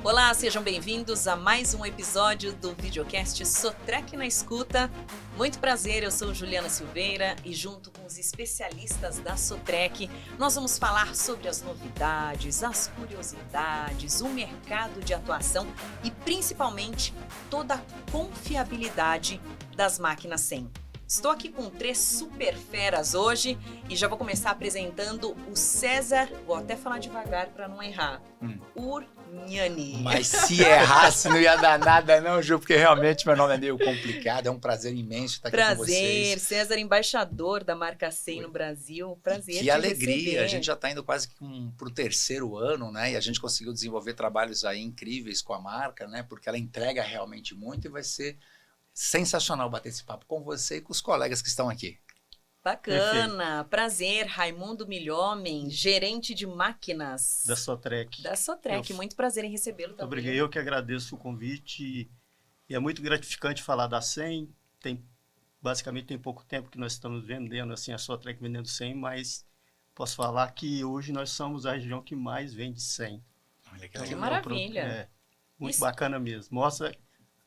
Olá, sejam bem-vindos a mais um episódio do videocast Sotrec na Escuta. Muito prazer, eu sou Juliana Silveira e junto com os especialistas da Sotrec, nós vamos falar sobre as novidades, as curiosidades, o mercado de atuação e principalmente toda a confiabilidade das máquinas 100. Estou aqui com 3 super feras hoje e já vou começar apresentando o César, vou até falar devagar para não errar, Urgnani. Mas se errasse não ia dar nada não, Ju, porque realmente meu nome é meio complicado, é um prazer imenso estar aqui com vocês. Prazer, César, embaixador da marca 100 no Brasil, prazer Que te alegria, receber. a gente já está indo quase para o 3º ano, né, e a gente conseguiu desenvolver trabalhos aí incríveis com a marca, né, porque ela entrega realmente muito e vai ser sensacional bater esse papo com você e com os colegas que estão aqui. Bacana, Perfeito. Prazer, Raimundo Milhomem, gerente de máquinas Da Sotrec. da Sotrec. Muito prazer em recebê-lo também. Obrigado. Eu que agradeço o convite e é muito gratificante falar da 100. Basicamente tem pouco tempo que nós estamos vendendo, assim, a Sotrec vendendo 100, mas posso falar que hoje nós somos a região que mais vende 100. Legal. Que maravilha. Muito Isso- bacana mesmo. Mostra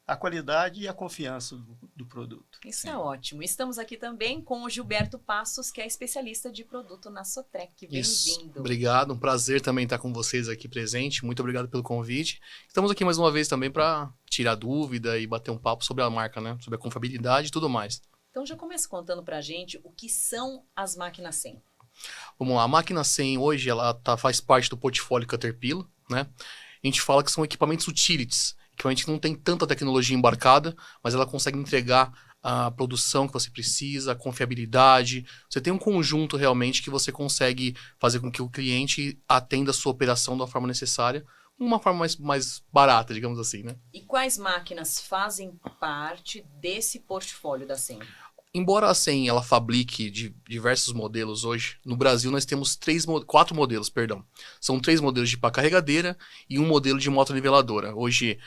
a qualidade e a confiança do produto. Isso é ótimo. Estamos aqui também com o Gilberto Passos, que é especialista de produto na Sotrec. Isso. Bem-vindo. Obrigado, um prazer também estar com vocês aqui presente. Muito obrigado pelo convite. Estamos aqui mais uma vez também para tirar dúvida e bater um papo sobre a marca, né? Sobre a confiabilidade e tudo mais. Então já começa contando pra gente o que são as máquinas 100. Vamos lá, a máquina 100 hoje ela faz parte do portfólio Caterpillar, né? A gente fala que são equipamentos utilities, equipamentos que não tem tanta tecnologia embarcada, mas ela consegue entregar a produção que você precisa, a confiabilidade. Você tem um conjunto realmente que você consegue fazer com que o cliente atenda a sua operação da forma necessária, uma forma mais barata, digamos assim, né? E quais máquinas fazem parte desse portfólio da 100? Embora a 100 ela fabrique diversos modelos hoje, no Brasil nós temos 4 modelos, perdão. São 3 modelos de pá carregadeira e um modelo de moto niveladora. Hoje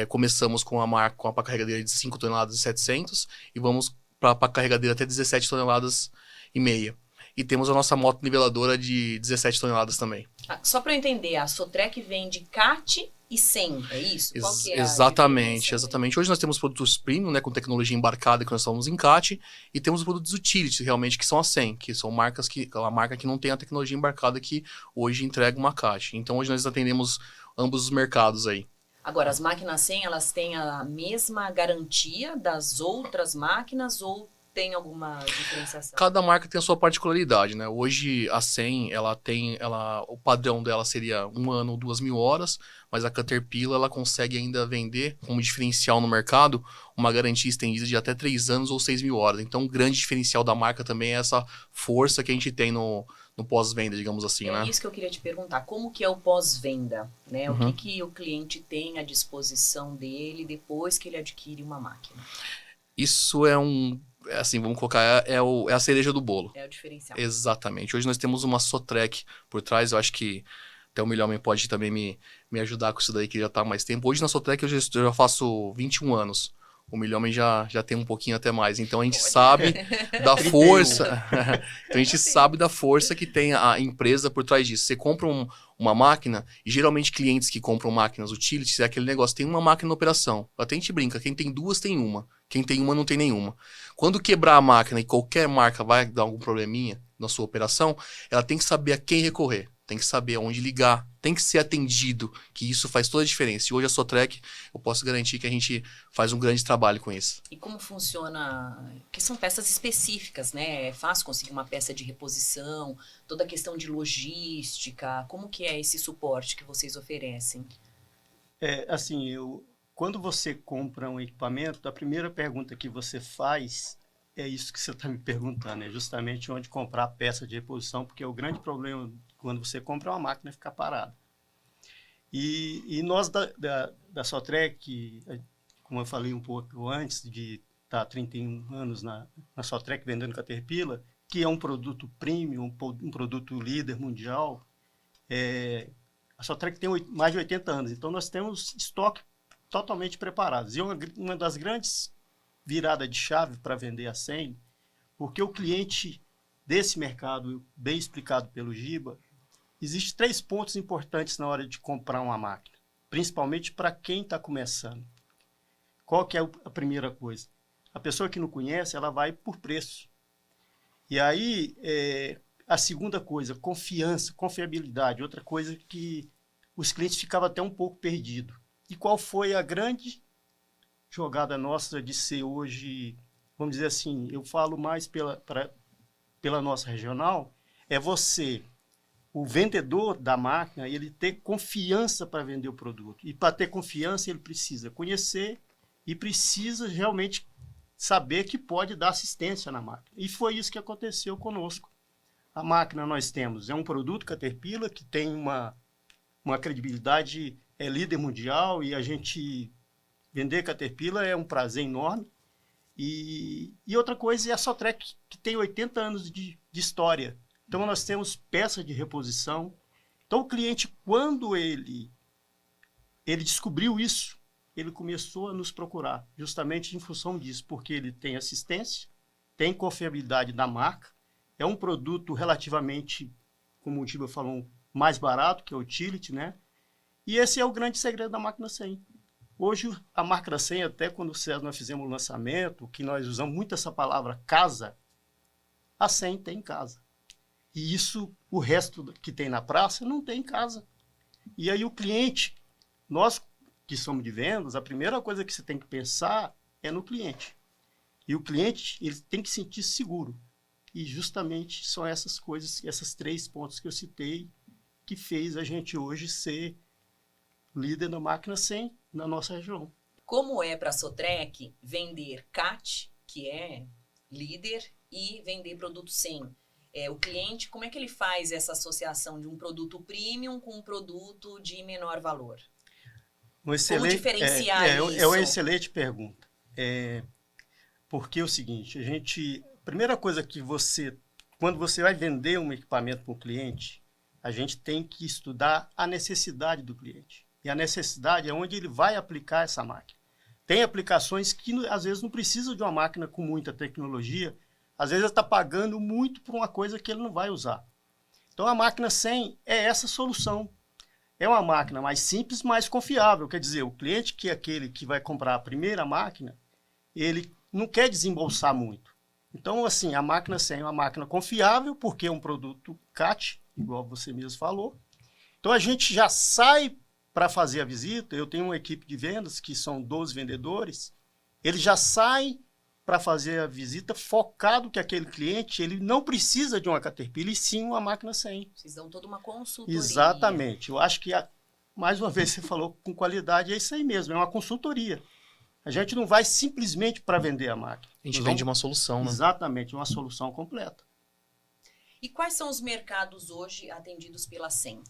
começamos com a pá carregadeira de 5 toneladas e 700 e vamos para a pá carregadeira até 17 toneladas e meia. E temos a nossa moto niveladora de 17 toneladas também. Só para eu entender, a Sotrec vende CAT e 100, é isso? Qual que é a Exatamente, diferença? exatamente. Hoje nós temos produtos premium, né, com tecnologia embarcada que nós falamos em CAT, e temos produtos utility realmente que são a 100, que são marcas aquela marca que não tem a tecnologia embarcada que hoje entrega uma CAT. Então hoje nós atendemos ambos os mercados aí. Agora, as máquinas 100, elas têm a mesma garantia das outras máquinas ou tem alguma diferenciação? Cada marca tem a sua particularidade, né? Hoje a 100, o padrão dela seria 1 ano ou 2.000 horas, mas a Caterpillar ela consegue ainda vender como diferencial no mercado uma garantia estendida de até 3 anos ou 6.000 horas. Então o grande diferencial da marca também é essa força que a gente tem no pós-venda, digamos assim, né? É isso que eu queria te perguntar, como que é o pós-venda? Né? Uhum. O que o cliente tem à disposição dele depois que ele adquire uma máquina? Isso assim, vamos colocar, é a cereja do bolo. É o diferencial. Exatamente. Hoje nós temos uma Sotrec por trás, eu acho que até o Milhomem pode também me ajudar com isso daí, que já está há mais tempo. Hoje na Sotrec eu já faço 21 anos. O Milhomem já tem um pouquinho até mais. Então a gente sabe da força. Então a gente sabe da força que tem a empresa por trás disso. Você compra uma máquina, e geralmente clientes que compram máquinas utilities é aquele negócio, tem uma máquina na operação. Até a gente brinca, quem tem 2 tem uma. Quem tem uma não tem nenhuma. Quando quebrar a máquina e qualquer marca vai dar algum probleminha na sua operação, ela tem que saber a quem recorrer. Tem que saber aonde ligar, tem que ser atendido, que isso faz toda a diferença. E hoje a Sotrec, eu posso garantir que a gente faz um grande trabalho com isso. E como funciona? Porque são peças específicas, né? É fácil conseguir uma peça de reposição, toda a questão de logística. Como que é esse suporte que vocês oferecem? Quando você compra um equipamento, a primeira pergunta que você faz é isso que você está me perguntando, é justamente onde comprar a peça de reposição, porque o grande problema quando você compra uma máquina é ficar parada. E nós da Sotrec, como eu falei um pouco antes de estar 31 anos na Sotrec vendendo Caterpillar, que é um produto premium, um produto líder mundial, a Sotrec tem mais de 80 anos, então nós temos estoque totalmente preparados. E uma das grandes viradas de chave para vender a 100, porque o cliente desse mercado, bem explicado pelo Giba, existem 3 pontos importantes na hora de comprar uma máquina. principalmente para quem está começando. Qual que é a primeira coisa? A pessoa que não conhece, ela vai por preço. E aí, a segunda coisa, confiança, confiabilidade, outra coisa que os clientes ficavam até um pouco perdidos. E qual foi a grande jogada nossa de ser hoje, vamos dizer assim, eu falo mais pela nossa regional, é você, o vendedor da máquina, ele ter confiança para vender o produto. E para ter confiança, ele precisa conhecer e precisa realmente saber que pode dar assistência na máquina. E foi isso que aconteceu conosco. A máquina nós temos, é um produto Caterpillar que tem uma credibilidade, é líder mundial, e a gente vender Caterpillar é um prazer enorme. E outra coisa é a Sotrec, que tem 80 anos de história. Então nós temos peça de reposição. Então o cliente, quando ele descobriu isso, ele começou a nos procurar, justamente em função disso, porque ele tem assistência, tem confiabilidade da marca, é um produto relativamente, como o Giba falou, mais barato que a Utility, né? E esse é o grande segredo da máquina 100. Hoje, a máquina 100, até quando nós fizemos o lançamento, que nós usamos muito essa palavra casa, a 100 tem em casa. E isso, o resto que tem na praça, não tem em casa. E aí o cliente, nós que somos de vendas, a primeira coisa que você tem que pensar é no cliente. E o cliente, ele tem que se sentir seguro. E justamente são essas coisas, esses 3 pontos que eu citei, que fez a gente hoje ser líder na máquina 100 na nossa região. Como é para a Sotrec vender CAT, que é líder, e vender produto 100? O cliente, como é que ele faz essa associação de um produto premium com um produto de menor valor? Como diferenciar isso? É uma excelente pergunta. Porque é o seguinte, a primeira coisa que quando você vai vender um equipamento para o cliente, a gente tem que estudar a necessidade do cliente. E a necessidade é onde ele vai aplicar essa máquina. Tem aplicações que, às vezes, não precisa de uma máquina com muita tecnologia. Às vezes, ele está pagando muito por uma coisa que ele não vai usar. Então, a máquina 100 é essa solução. É uma máquina mais simples, mais confiável. Quer dizer, o cliente, que é aquele que vai comprar a primeira máquina, ele não quer desembolsar muito. Então, assim, a máquina 100 é uma máquina confiável, porque é um produto CAT, igual você mesmo falou. Então, a gente já sai para fazer a visita. Eu tenho uma equipe de vendas, que são 12 vendedores. Ele já sai para fazer a visita focado que aquele cliente ele não precisa de uma Caterpillar, e sim uma máquina 100. Vocês dão toda uma consultoria. Exatamente. Eu acho que, mais uma vez, você falou com qualidade, é isso aí mesmo, é uma consultoria. A gente não vai simplesmente para vender a máquina. A gente vende uma solução, né? Exatamente, uma solução completa. E quais são os mercados hoje atendidos pela 100?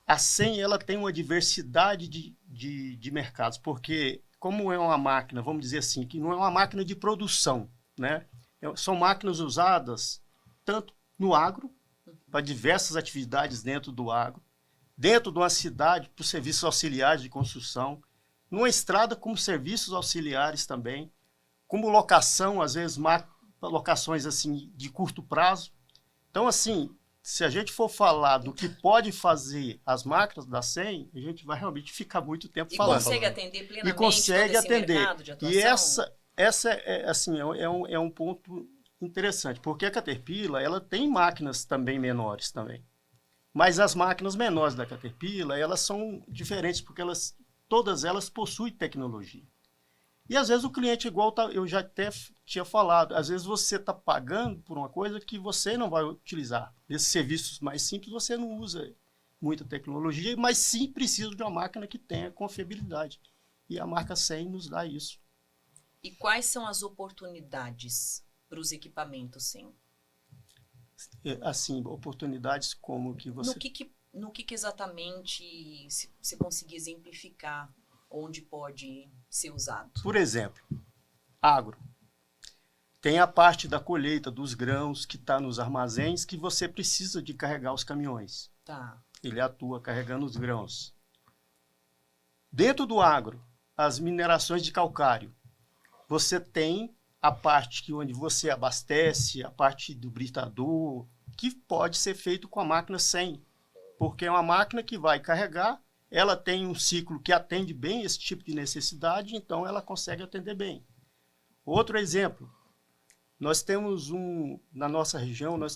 A 100 ela tem uma diversidade de mercados, porque como é uma máquina, vamos dizer assim, que não é uma máquina de produção, né? São máquinas usadas tanto no agro, para diversas atividades dentro do agro, dentro de uma cidade, para serviços auxiliares de construção, numa estrada como serviços auxiliares também, como locação, às vezes locações assim de curto prazo. Então, assim, se a gente for falar do que pode fazer as máquinas da 100, a gente vai realmente ficar muito tempo falando. E consegue atender plenamente e consegue todo esse atender. mercado de atuação? E essa assim, é um ponto interessante, porque a Caterpillar ela tem máquinas também menores também. Mas as máquinas menores da Caterpillar, elas são diferentes, porque todas elas possuem tecnologia. E às vezes o cliente, igual eu já até tinha falado, às vezes você está pagando por uma coisa que você não vai utilizar. Esses serviços mais simples você não usa muita tecnologia, mas sim precisa de uma máquina que tenha confiabilidade. E a marca 100 nos dá isso. E quais são as oportunidades para os equipamentos 100? Assim, oportunidades como que você... No que exatamente você conseguir exemplificar onde pode ser usado? Por exemplo, agro. Tem a parte da colheita dos grãos que está nos armazéns que você precisa de carregar os caminhões. Tá. Ele atua carregando os grãos. Dentro do agro, as minerações de calcário. Você tem a parte onde você abastece, a parte do britador, que pode ser feito com a máquina 100. Porque é uma máquina que vai carregar ela tem um ciclo que atende bem esse tipo de necessidade, então ela consegue atender bem. Outro exemplo, nós temos na nossa região, nós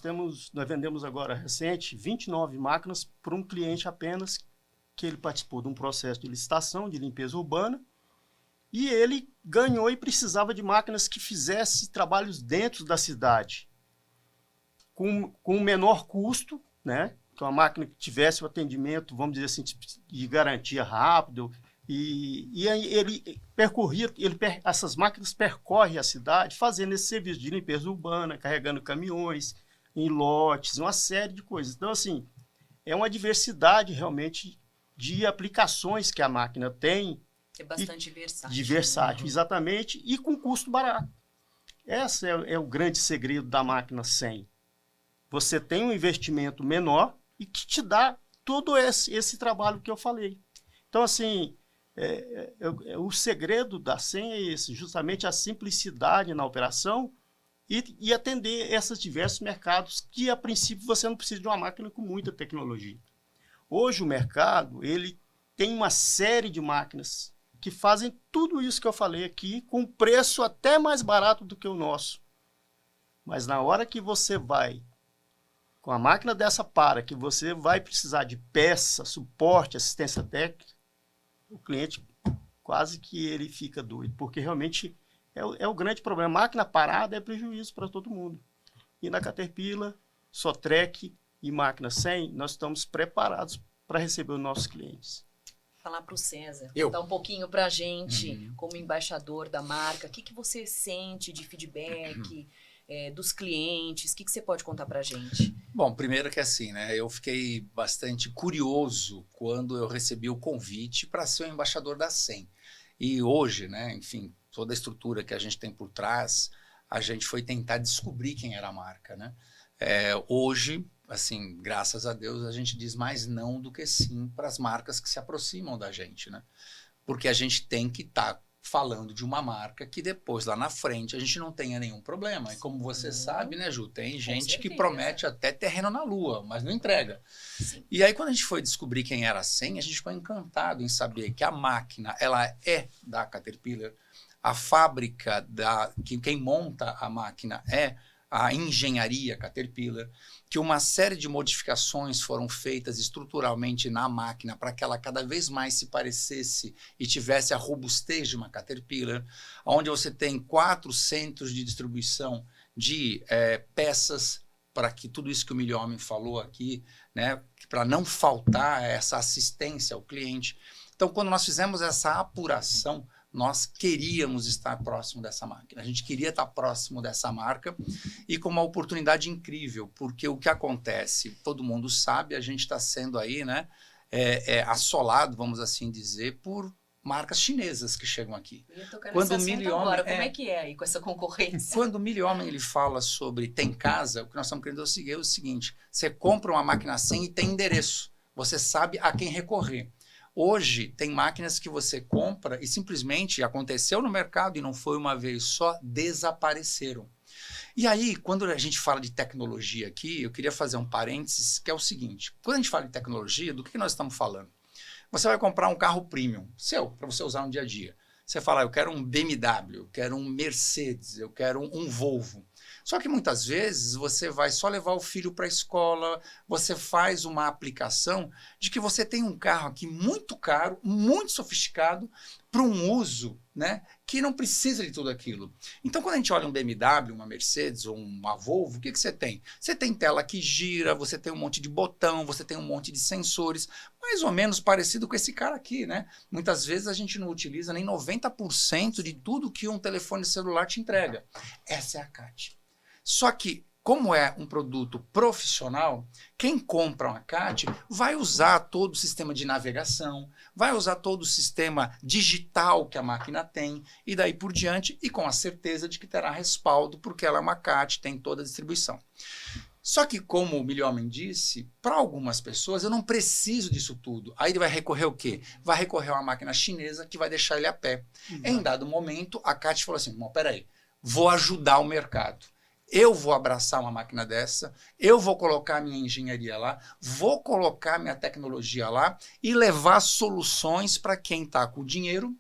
vendemos agora recente 29 máquinas para um cliente apenas, que ele participou de um processo de licitação de limpeza urbana, e ele ganhou e precisava de máquinas que fizessem trabalhos dentro da cidade, com menor custo, né? Que uma máquina que tivesse o atendimento, vamos dizer assim, de garantia rápido, e aí ele percorria, essas máquinas percorrem a cidade fazendo esse serviço de limpeza urbana, carregando caminhões em lotes, uma série de coisas. Então, assim, é uma diversidade realmente de aplicações que a máquina tem. É bastante versátil. Versátil, exatamente, e com custo barato. Esse é o grande segredo da máquina 100. Você tem um investimento menor e que te dá todo esse trabalho que eu falei. Então, assim, o segredo da 100 é esse, justamente a simplicidade na operação e atender esses diversos mercados que, a princípio, você não precisa de uma máquina com muita tecnologia. Hoje, o mercado ele tem uma série de máquinas que fazem tudo isso que eu falei aqui, com preço até mais barato do que o nosso. Mas na hora que você vai com a máquina dessa que você vai precisar de peça, suporte, assistência técnica, o cliente quase que ele fica doido, porque realmente é o grande problema. A máquina parada é prejuízo para todo mundo. E na Caterpillar, Sotrec e máquina 100, nós estamos preparados para receber os nossos clientes. Falar para o César, Eu. contar um pouquinho para a gente, como embaixador da marca, o que você sente de feedback dos clientes, o que você pode contar para a gente? Bom, primeiro que assim, né? Eu fiquei bastante curioso quando eu recebi o convite para ser o embaixador da 100. E hoje, né? Enfim, toda a estrutura que a gente tem por trás, a gente foi tentar descobrir quem era a marca, né? Hoje, assim, graças a Deus, a gente diz mais não do que sim para as marcas que se aproximam da gente, né? Porque a gente tem que estar falando de uma marca que depois, lá na frente, a gente não tenha nenhum problema. E como você sabe, né, Ju, tem gente que promete até terreno na lua, mas não entrega. Sim. E aí, quando a gente foi descobrir quem era a 100, a gente ficou encantado em saber que a máquina, ela é da Caterpillar, a fábrica, quem monta a máquina é a engenharia Caterpillar, que uma série de modificações foram feitas estruturalmente na máquina para que ela cada vez mais se parecesse e tivesse a robustez de uma Caterpillar, onde você tem 4 centros de distribuição de peças para que tudo isso que o Milhomem falou aqui, né, para não faltar essa assistência ao cliente. Então, quando nós fizemos essa apuração, nós queríamos estar próximo dessa máquina, a gente queria estar próximo dessa marca e com uma oportunidade incrível, porque o que acontece, todo mundo sabe, a gente está sendo aí, né, assolado, vamos assim dizer, por marcas chinesas que chegam aqui. Quando o Milhomem, como é que é aí com essa concorrência? Quando o Milhomem ele fala sobre tem casa, o que nós estamos querendo é o seguinte, você compra uma máquina 100 e tem endereço, você sabe a quem recorrer. Hoje, tem máquinas que você compra e simplesmente aconteceu no mercado e não foi uma vez só, desapareceram. E aí, quando a gente fala de tecnologia aqui, eu queria fazer um parênteses, que é o seguinte. Quando a gente fala de tecnologia, do que nós estamos falando? Você vai comprar um carro premium, seu, para você usar no dia a dia. Você fala, eu quero um BMW, eu quero um Mercedes, eu quero um Volvo. Só que muitas vezes você vai só levar o filho para a escola, você faz uma aplicação de que você tem um carro aqui muito caro, muito sofisticado, para um uso, né, que não precisa de tudo aquilo. Então, quando a gente olha um BMW, uma Mercedes ou uma Volvo, o que você tem? Você tem tela que gira, você tem um monte de botão, você tem um monte de sensores, mais ou menos parecido com esse cara aqui, né? Muitas vezes a gente não utiliza nem 90% de tudo que um telefone celular te entrega. Essa é a CAT. Só que, como é um produto profissional, quem compra uma CAT vai usar todo o sistema de navegação, vai usar todo o sistema digital que a máquina tem, e daí por diante, e com a certeza de que terá respaldo, porque ela é uma CAT, tem toda a distribuição. Só que, como o Milhomem disse, para algumas pessoas eu não preciso disso tudo. Aí ele vai recorrer ao quê? Vai recorrer a uma máquina chinesa que vai deixar ele a pé. Em dado momento, a CAT falou assim, peraí, vou ajudar o mercado. eu vou abraçar uma máquina dessa, eu vou colocar minha engenharia lá, vou colocar minha tecnologia lá e levar soluções para quem está com o dinheiro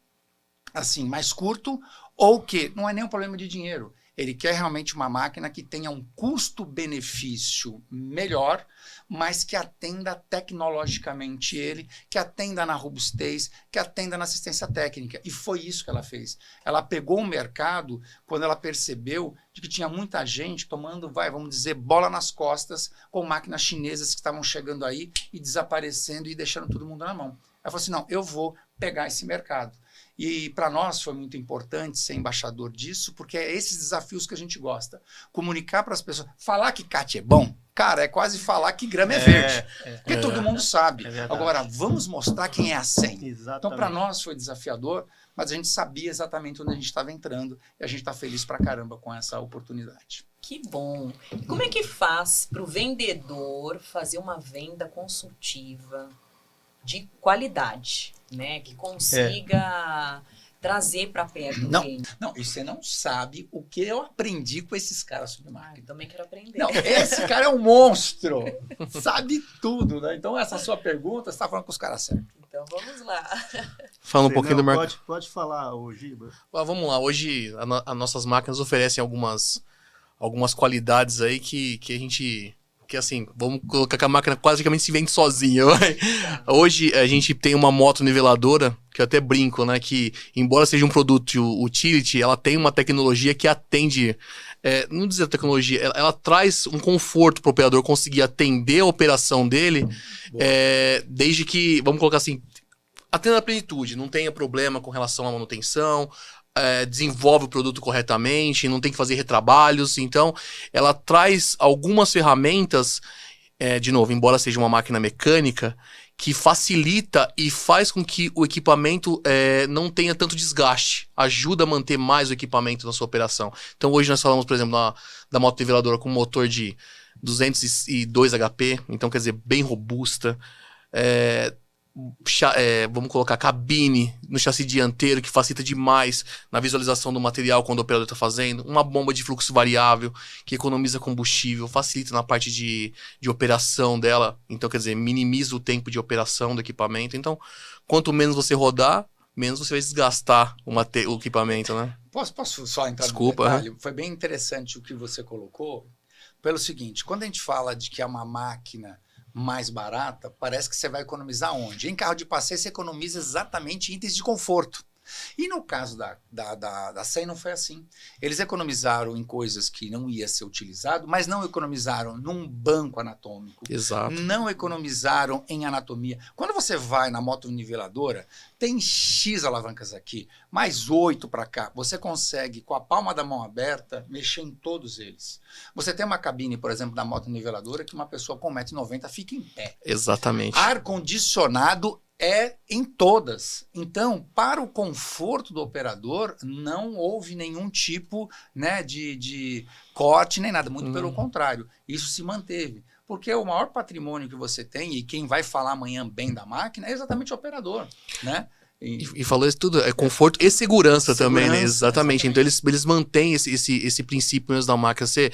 assim, mais curto, ou que não é nem um problema de dinheiro. Ele quer realmente uma máquina que tenha um custo-benefício melhor, mas que atenda tecnologicamente ele, que atenda na robustez, que atenda na assistência técnica. E foi isso que ela fez. Ela pegou o mercado quando ela percebeu de que tinha muita gente tomando, vamos dizer, bola nas costas com máquinas chinesas que estavam chegando aí e desaparecendo e deixando todo mundo na mão. Ela falou assim, não, eu vou pegar esse mercado. E para nós foi muito importante ser embaixador disso, porque é esses desafios que a gente gosta. Comunicar para as pessoas. Falar que CAT é bom, cara, é quase falar que grama é verde. Porque todo mundo sabe. Agora, vamos mostrar quem é a 100. Exatamente. Então, para nós foi desafiador, mas a gente sabia exatamente onde a gente estava entrando e a gente está feliz pra caramba com essa oportunidade. Que bom. E como é que faz para o vendedor fazer uma venda consultiva de qualidade, né? Que consiga trazer para perto do cliente. Não, e você não sabe o que eu aprendi com esses caras sobre Eu marketing. também quero aprender. Não, esse cara é um monstro. Sabe tudo, né? Então, essa sua pergunta, você está falando com os caras certos. Então vamos lá. Falando um pouquinho do mercado. Pode falar, Giba. Vamos lá, hoje as nossas máquinas oferecem algumas qualidades aí que a gente... Que assim, vamos colocar que a máquina praticamente se vende sozinha. Vai? Hoje a gente tem uma moto niveladora, que eu até brinco, né? Que embora seja um produto utility, ela tem uma tecnologia que atende... não dizer tecnologia, ela traz um conforto para o operador conseguir atender a operação dele, desde que, vamos colocar assim, atenda a plenitude, não tenha problema com relação à manutenção, desenvolve o produto corretamente, não tem que fazer retrabalhos. Então, ela traz algumas ferramentas, de novo, embora seja uma máquina mecânica, que facilita e faz com que o equipamento não tenha tanto desgaste, ajuda a manter mais o equipamento na sua operação. Então, hoje nós falamos, por exemplo, da moto niveladora com motor de 202 HP, então quer dizer, bem robusta, vamos colocar cabine no chassi dianteiro, que facilita demais na visualização do material quando o operador está fazendo, uma bomba de fluxo variável que economiza combustível, facilita na parte de operação dela, então quer dizer, minimiza o tempo de operação do equipamento. Então, quanto menos você rodar, menos você vai desgastar o equipamento, né? Posso só entrar Desculpa, no detalhe? Foi bem interessante o que você colocou, pelo seguinte, quando a gente fala de que é uma máquina mais barata, parece que você vai economizar onde? Em carro de passeio você economiza exatamente em itens de conforto. E no caso da 100 não foi assim. Eles economizaram em coisas que não ia ser utilizado, mas não economizaram num banco anatômico. Exato. Não economizaram em anatomia. Quando você vai na moto niveladora, tem X alavancas aqui, mais 8 para cá. Você consegue, com a palma da mão aberta, mexer em todos eles. Você tem uma cabine, por exemplo, da moto niveladora, que uma pessoa com 1,90 m fica em pé. Exatamente. Ar-condicionado em todas. Então, para o conforto do operador, não houve nenhum tipo, né, de corte nem nada. Muito pelo contrário. Isso se manteve. Porque o maior patrimônio que você tem, e quem vai falar amanhã bem da máquina, é exatamente o operador, né? E falou isso tudo, é conforto e segurança também, né? Exatamente. Então eles mantêm esse princípio mesmo da máquina. Você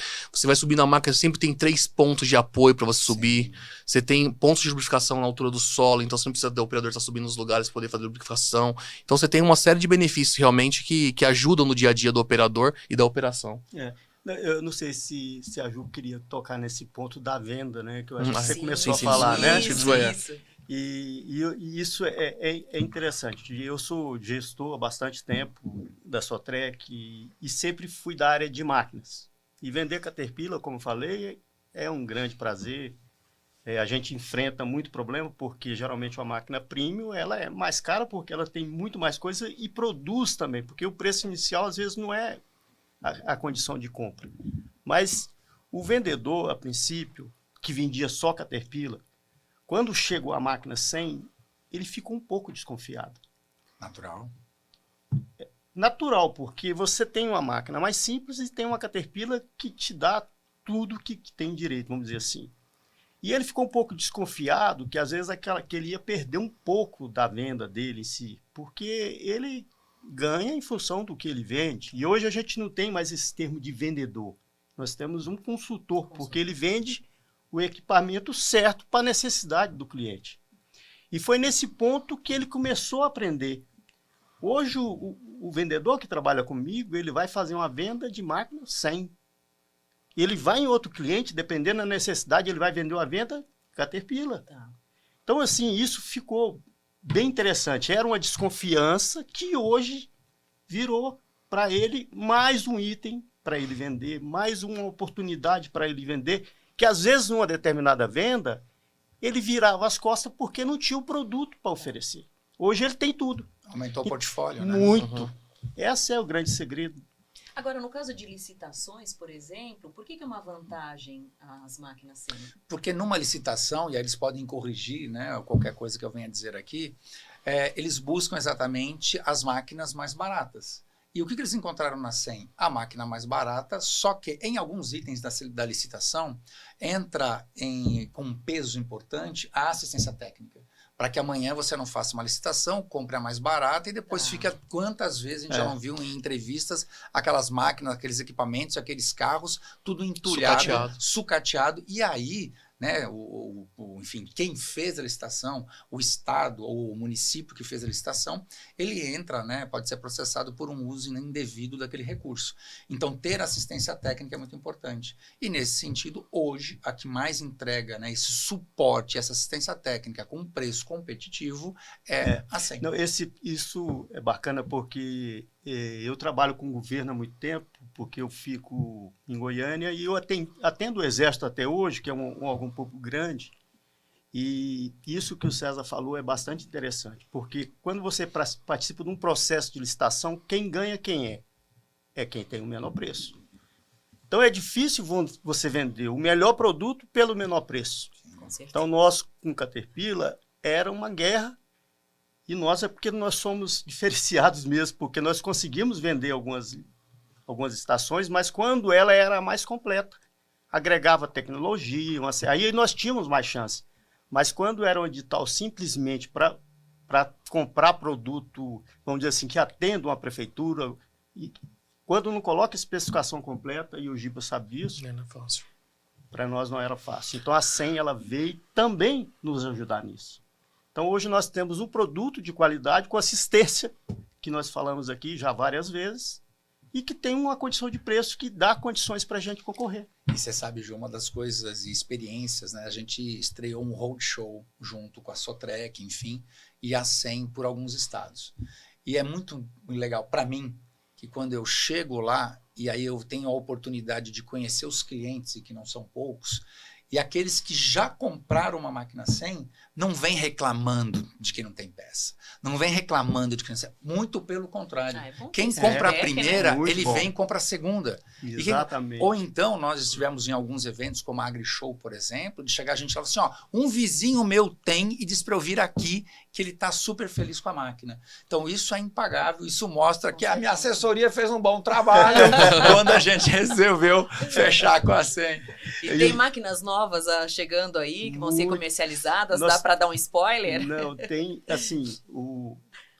vai subir na máquina, sempre tem 3 pontos de apoio para você subir. Sim. Você tem pontos de lubrificação na altura do solo, então você não precisa do operador estar subindo nos lugares para poder fazer lubrificação. Então você tem uma série de benefícios realmente que ajudam no dia a dia do operador e da operação. Eu não sei se a Ju queria tocar nesse ponto da venda, né? Que eu acho que você Sim, começou sim, a falar, sim, né? Isso. E isso é interessante. Eu sou gestor há bastante tempo da Sotrec e sempre fui da área de máquinas. E vender Caterpillar, como falei, é um grande prazer. A gente enfrenta muito problema porque geralmente uma máquina premium ela é mais cara porque ela tem muito mais coisa e produz também, porque o preço inicial às vezes não é a condição de compra. Mas o vendedor, a princípio, que vendia só Caterpillar, quando chegou a máquina 100, ele ficou um pouco desconfiado. Natural. Natural, porque você tem uma máquina mais simples e tem uma Caterpillar que te dá tudo que tem direito, vamos dizer assim. E ele ficou um pouco desconfiado que às vezes que ele ia perder um pouco da venda dele em si, porque ele ganha em função do que ele vende. E hoje a gente não tem mais esse termo de vendedor. Nós temos um consultor, porque ele vende o equipamento certo para a necessidade do cliente. E foi nesse ponto que ele começou a aprender. Hoje, o vendedor que trabalha comigo, ele vai fazer uma venda de máquina 100. Ele vai em outro cliente, dependendo da necessidade, ele vai vender uma venda Caterpillar. Tá. Então, assim, isso ficou bem interessante. Era uma desconfiança que hoje virou para ele mais um item para ele vender, mais uma oportunidade para ele vender, que às vezes numa determinada venda, ele virava as costas porque não tinha o produto para oferecer. Hoje ele tem tudo. Aumentou o portfólio, né? Muito. Esse é o grande segredo. Agora, no caso de licitações, por exemplo, por que é uma vantagem as máquinas SEM? Porque numa licitação, e aí eles podem corrigir, né, qualquer coisa que eu venha dizer aqui, eles buscam exatamente as máquinas mais baratas. E o que eles encontraram na SEM? A máquina mais barata, só que em alguns itens da licitação entra com um peso importante a assistência técnica. Para que amanhã você não faça uma licitação, compre a mais barata e depois fica quantas vezes a gente já não viu em entrevistas aquelas máquinas, aqueles equipamentos, aqueles carros, tudo entulhado, sucateado. E aí, né, enfim, quem fez a licitação, o Estado ou o município que fez a licitação, ele entra, né, pode ser processado por um uso indevido daquele recurso. Então, ter assistência técnica é muito importante. E, nesse sentido, hoje, a que mais entrega, né, esse suporte, essa assistência técnica com um preço competitivo é a SEM. Não, isso é bacana porque eu trabalho com o governo há muito tempo, porque eu fico em Goiânia e eu atendo o Exército até hoje, que é um órgão um pouco grande, e isso que o César falou é bastante interessante, porque quando você participa de um processo de licitação, quem ganha quem é? É quem tem o menor preço. Então é difícil você vender o melhor produto pelo menor preço. Então nós, com Caterpillar, era uma guerra. E nós é porque nós somos diferenciados mesmo, porque nós conseguimos vender algumas estações, mas quando ela era mais completa, agregava tecnologia, aí nós tínhamos mais chance. Mas quando era um edital simplesmente para comprar produto, vamos dizer assim, que atenda uma prefeitura, e quando não coloca especificação completa, e o Giba sabe disso, não é fácil. Para nós não era fácil. Então a SEM ela veio também nos ajudar nisso. Então, hoje nós temos um produto de qualidade com assistência, que nós falamos aqui já várias vezes, e que tem uma condição de preço que dá condições para a gente concorrer. E você sabe, Ju, uma das coisas e experiências, né? A gente estreou um roadshow junto com a Sotrec, enfim, e a SEM por alguns estados. E é muito legal para mim que quando eu chego lá, e aí eu tenho a oportunidade de conhecer os clientes, e que não são poucos, e aqueles que já compraram uma máquina SEM não vem reclamando de que não tem peça. Não vem reclamando de que não tem. Muito pelo contrário. Quem compra a primeira, ele vem e compra a segunda. Exatamente. Ou então, nós estivemos em alguns eventos, como a AgriShow, por exemplo, de chegar a gente e falar assim, ó, um vizinho meu tem e disse para eu vir aqui que ele está super feliz com a máquina. Então, isso é impagável. Isso mostra que a minha assessoria fez um bom trabalho quando a gente resolveu fechar com a SEM. E tem máquinas novas chegando aí, que vão ser comercializadas? Dá para dar um spoiler? Não, tem, assim,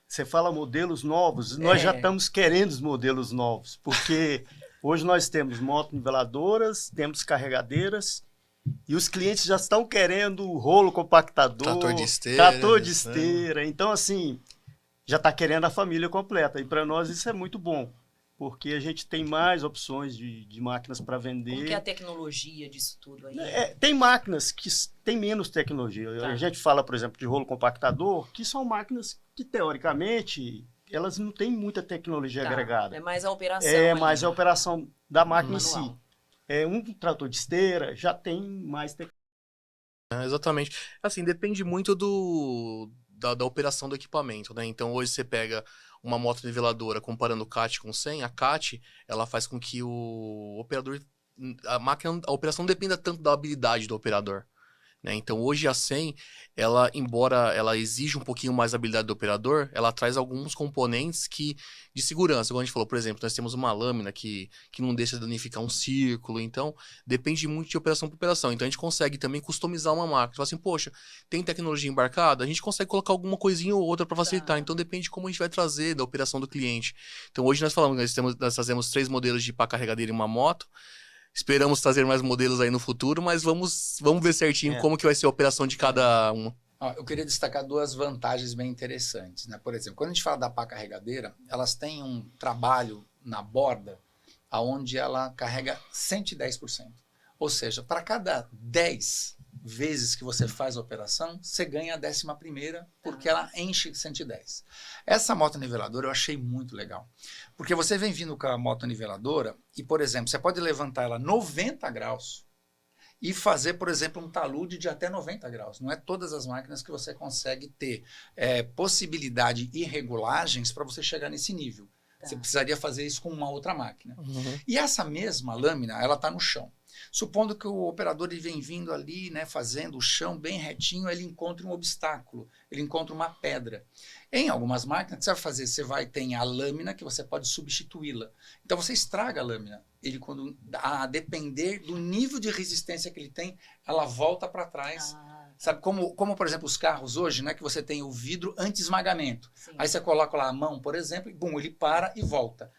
você fala modelos novos, nós já estamos querendo os modelos novos, porque hoje nós temos motoniveladoras, temos carregadeiras, e os clientes já estão querendo rolo compactador, trator de esteira, então, assim, já está querendo a família completa, e para nós isso é muito bom. Porque a gente tem mais opções de máquinas para vender. Como que é a tecnologia disso tudo aí? Tem máquinas que têm menos tecnologia. Tá. A gente fala, por exemplo, de rolo compactador, que são máquinas que, teoricamente, elas não têm muita tecnologia agregada. É mais a operação. Mais a operação da máquina em si. Um trator de esteira já tem mais tecnologia. Exatamente. Assim, depende muito da operação do equipamento, né? Então, hoje você pega uma moto niveladora, comparando o CAT com o SEM, a CAT, ela faz com que o operador, a operação não dependa tanto da habilidade do operador, né? Então, hoje a SEM, embora ela exija um pouquinho mais a habilidade do operador, ela traz alguns componentes de segurança. Como a gente falou, por exemplo, nós temos uma lâmina que não deixa danificar um círculo, então depende muito de operação por operação. Então a gente consegue também customizar uma máquina. Fala assim, poxa, tem tecnologia embarcada? A gente consegue colocar alguma coisinha ou outra para facilitar. Então depende de como a gente vai trazer da operação do cliente. Então hoje nós trazemos 3 modelos de pá carregadeira em uma moto. Esperamos trazer mais modelos aí no futuro, mas vamos ver certinho como que vai ser a operação de cada uma. Eu queria destacar 2 vantagens bem interessantes, né? Por exemplo, quando a gente fala da pá carregadeira, elas têm um trabalho na borda onde ela carrega 110%. Ou seja, para cada 10 vezes que você faz a operação, você ganha a 11ª, porque ela enche 110. Essa motoniveladora eu achei muito legal, porque você vem vindo com a motoniveladora e, por exemplo, você pode levantar ela 90 graus e fazer, por exemplo, um talude de até 90 graus. Não é todas as máquinas que você consegue ter possibilidade e regulagens para você chegar nesse nível. Você precisaria fazer isso com uma outra máquina. E essa mesma lâmina, ela está no chão. Supondo que o operador ele vem vindo ali, né, fazendo o chão bem retinho, ele encontra um obstáculo, ele encontra uma pedra. Em algumas máquinas, o que você vai fazer? Você vai ter a lâmina que você pode substituí-la. Então você estraga a lâmina. Ele, quando, a depender do nível de resistência que ele tem, ela volta para trás. Sabe, como, por exemplo, os carros hoje, né, que você tem o vidro anti-esmagamento. Aí você coloca lá a mão, por exemplo, e bum, ele para e volta.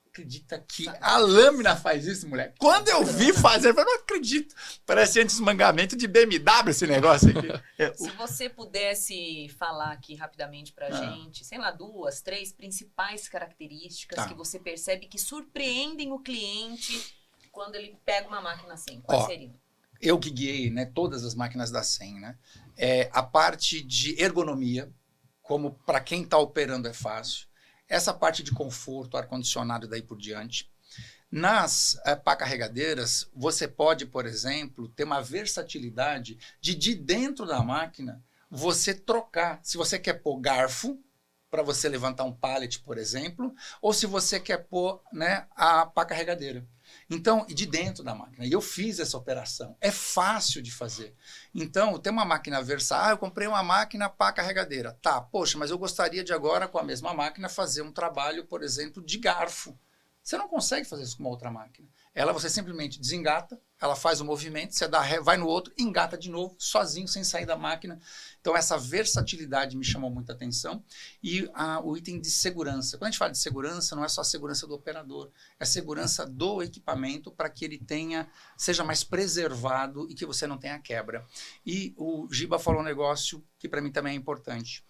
Acredita que a lâmina faz isso, mulher? Quando eu vi fazer, eu falei, não acredito. Parece anti-esmagamento de BMW esse negócio aqui. Se você pudesse falar aqui rapidamente pra gente, sei lá, 2, 3 principais características que você percebe que surpreendem o cliente quando ele pega uma máquina assim, quais seriam? Eu que guiei, né, todas as máquinas da SEM, né? A parte de ergonomia, como para quem está operando é fácil. Essa parte de conforto, ar-condicionado e daí por diante. Nas pá carregadeiras, você pode, por exemplo, ter uma versatilidade de dentro da máquina, você trocar. Se você quer pôr garfo, para você levantar um pallet, por exemplo, ou se você quer pôr, né, a pá carregadeira. Então, de dentro da máquina. E eu fiz essa operação. É fácil de fazer. Então, tem uma máquina versátil. Eu comprei uma máquina pá carregadeira. Tá, poxa, mas eu gostaria de agora, com a mesma máquina, fazer um trabalho, por exemplo, de garfo. Você não consegue fazer isso com uma outra máquina. Ela você simplesmente desengata, ela faz o movimento, você dá ré, vai no outro, engata de novo, sozinho, sem sair da máquina. Então, essa versatilidade me chamou muita atenção. E o item de segurança. Quando a gente fala de segurança, não é só a segurança do operador, é a segurança do equipamento para que ele seja mais preservado e que você não tenha quebra. E o Giba falou um negócio que para mim também é importante.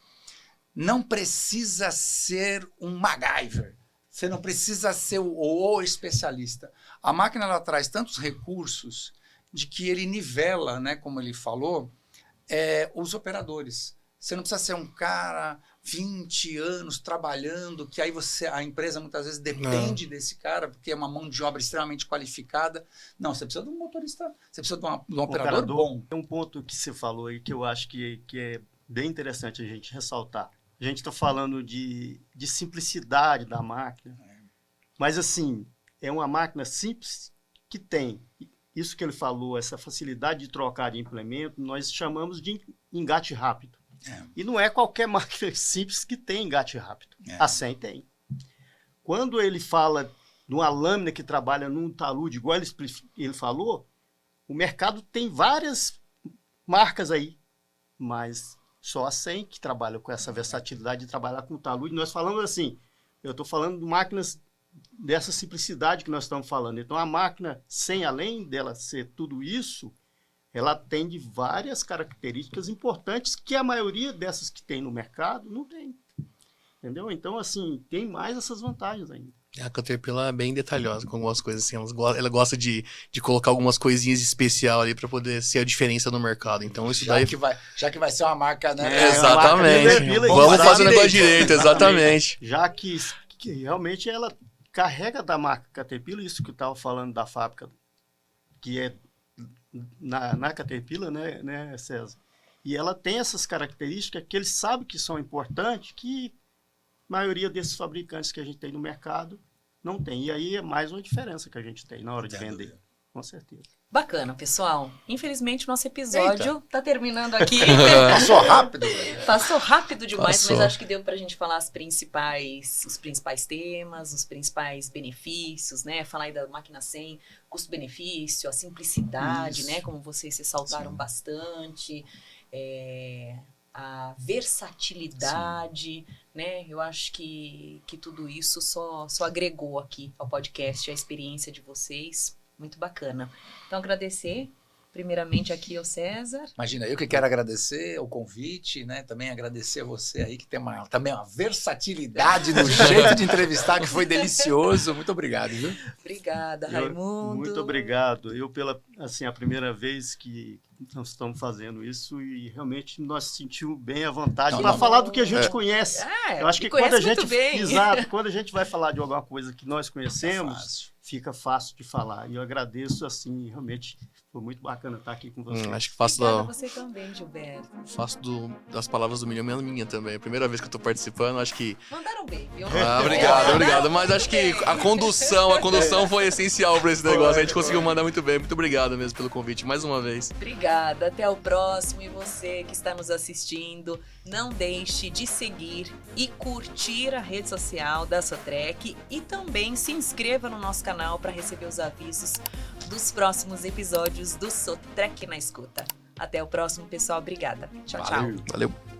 Não precisa ser um MacGyver. Você não precisa ser o especialista. A máquina ela traz tantos recursos de que ele nivela, né, como ele falou, os operadores. Você não precisa ser um cara 20 anos trabalhando, que aí a empresa muitas vezes depende desse cara, porque é uma mão de obra extremamente qualificada. Não, você precisa de um motorista, você precisa de um operador bom. Tem um ponto que você falou aí que eu acho que é bem interessante a gente ressaltar. A gente está falando de simplicidade da máquina, mas assim, é uma máquina simples que tem isso que ele falou, essa facilidade de trocar de implemento, nós chamamos de engate rápido. E não é qualquer máquina simples que tem engate rápido. A SEM tem. Quando ele fala de uma lâmina que trabalha num talude, igual ele falou, o mercado tem várias marcas aí, mas só a SEM que trabalha com essa versatilidade de trabalhar com talude. Nós falamos assim, eu estou falando de máquinas dessa simplicidade que nós estamos falando. Então, a máquina, sem além dela ser tudo isso, ela tem de várias características importantes que a maioria dessas que tem no mercado não tem. Entendeu? Então, assim, tem mais essas vantagens ainda. A Caterpillar é bem detalhosa com algumas coisas assim. Ela gosta de colocar algumas coisinhas especial ali para poder ser a diferença no mercado. Então isso daí... Já que vai ser uma marca, né? Exatamente. Vamos fazer o negócio direito, exatamente. Já que realmente ela carrega da marca Caterpillar, isso que eu estava falando da fábrica, que é na Caterpillar, né, César? E ela tem essas características que eles sabem que são importantes, que a maioria desses fabricantes que a gente tem no mercado não tem. E aí é mais uma diferença que a gente tem na hora de vender. Com certeza. Bacana, pessoal. Infelizmente, o nosso episódio está terminando aqui. Passou rápido. Passou rápido demais, mas acho que deu para a gente falar os principais temas, os principais benefícios, né? Falar aí da máquina SEM, custo-benefício, a simplicidade, né? Como vocês ressaltaram bastante. A versatilidade, né? Eu acho que tudo isso só agregou aqui ao podcast, a experiência de vocês. Muito bacana. Então, agradecer primeiramente aqui ao César. Imagina, eu que quero agradecer o convite, né? Também agradecer a você aí, que tem também uma versatilidade no jeito de entrevistar, que foi delicioso. Muito obrigado, viu? Obrigada, Raimundo. Muito obrigado. Eu, a primeira vez que nós estamos fazendo isso e realmente nós sentimos bem à vontade para falar do que a gente conhece. É, eu acho que quando a gente, exato, quando a gente vai falar de alguma coisa que nós conhecemos, fica fácil de falar. E eu agradeço, assim, realmente foi muito bacana estar aqui com você. Acho que faço você também, Gilberto. Faço das palavras do Milhão minha também. É a primeira vez que eu tô participando, acho que... Mandaram bem, viu? Obrigado. Mas acho que a condução foi essencial para esse negócio. A gente conseguiu mandar muito bem. Muito obrigado mesmo pelo convite, mais uma vez. Obrigada, até o próximo. E você que está nos assistindo, não deixe de seguir e curtir a rede social da Sotrec e também se inscreva no nosso canal para receber os avisos dos próximos episódios do Sotrec na Escuta. Até o próximo, pessoal. Obrigada. Tchau, tchau. Valeu.